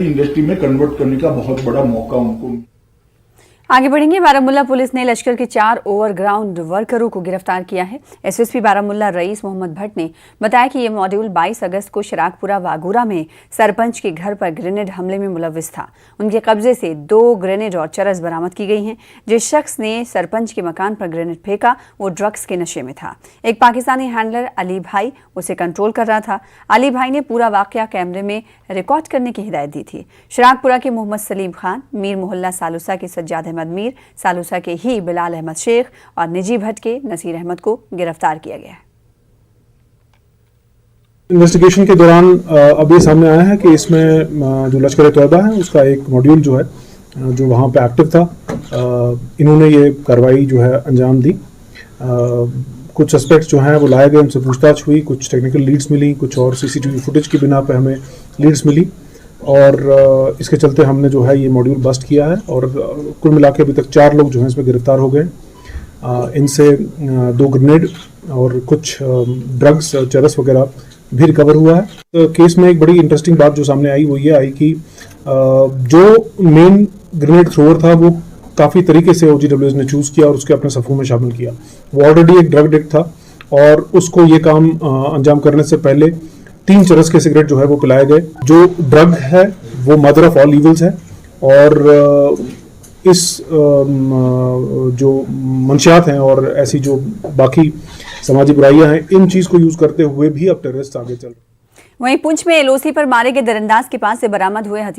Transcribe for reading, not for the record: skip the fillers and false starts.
Industry में convert करने का बहुत बड़ा मौका उनको। आगे बढ़ेंगे। बारामुल्ला पुलिस ने लश्कर के 4 ओवरग्राउंड वर्करों को गिरफ्तार किया है। एसएसपी बारामुल्ला रईस मोहम्मद भट्ट ने बताया कि यह मॉड्यूल 22 अगस्त को शराकपुरा वागूरा में सरपंच के घर पर ग्रेनेड हमले में मुलविस था। उनके कब्जे से 2 ग्रेनेड और चरस बरामद की गई हैं। जिस शख्स ने सरपंच के मकान पर ग्रेनेड फेंका वो ड्रग्स के नशे में था। एक पाकिस्तानी हैंडलर अली भाई उसे कंट्रोल कर रहा था। अली भाई ने पूरा वाकया कैमरे में रिकॉर्ड करने की हिदायत दी थी। शराकपुरा के मोहम्मद सलीम खान, मीर मोहल्ला सालुसा के सज्जाद अहमद मीर, सालुसा के ही बिलाल अहमद शेख और निजी भट्ट के नसीर अहमद को गिरफ्तार किया गया है। इन्वेस्टिगेशन के दौरान अब ये सामने आया है कि इसमें जो लश्कर-ए-तोयबा है उसका एक मॉड्यूल जो है जो वहाँ पे एक्टिव था, इन्होंने ये कार्रवाई जो है अंजाम दी। कुछ सस्पेक्ट्स जो हैं वो लाए गए, उनसे पूछताछ हुई, कुछ टेक्निकल लीड्स मिली, कुछ और सीसीटीवी फुटेज की बिना पे हमें लीड्स मिली और इसके चलते हमने जो है ये मॉड्यूल बस्ट किया है और कुल मिला के अभी तक 4 लोग जो हैं इसमें गिरफ्तार हो गए। इनसे 2 ग्रेनेड और कुछ ड्रग्स, चरस वगैरह भी रिकवर हुआ है। तो केस में एक बड़ी इंटरेस्टिंग बात जो सामने आई वो ये आई कि जो मेन ग्रेनेड थ्रोअर था वो काफ़ी तरीके से OGWS ने चूज़ किया और उसके अपने सफ़ों में शामिल किया। वो ऑलरेडी एक ड्रग एडिक्ट था और उसको ये काम अंजाम करने से पहले 3 चरस के सिगरेट जो है वो पिलाए गए। जो ड्रग है वो मदर ऑफ ऑल इविल्स है और इस जो मंशियात हैं और ऐसी जो बाकी समाजी बुराइयां हैं, इन चीज़ को यूज़ करते हुए भी अब टेररिस्ट आगे चल रहे हैं। वहीं पुंछ में LOC पर मारे गए दरअंदाज के पास से बरामद हुए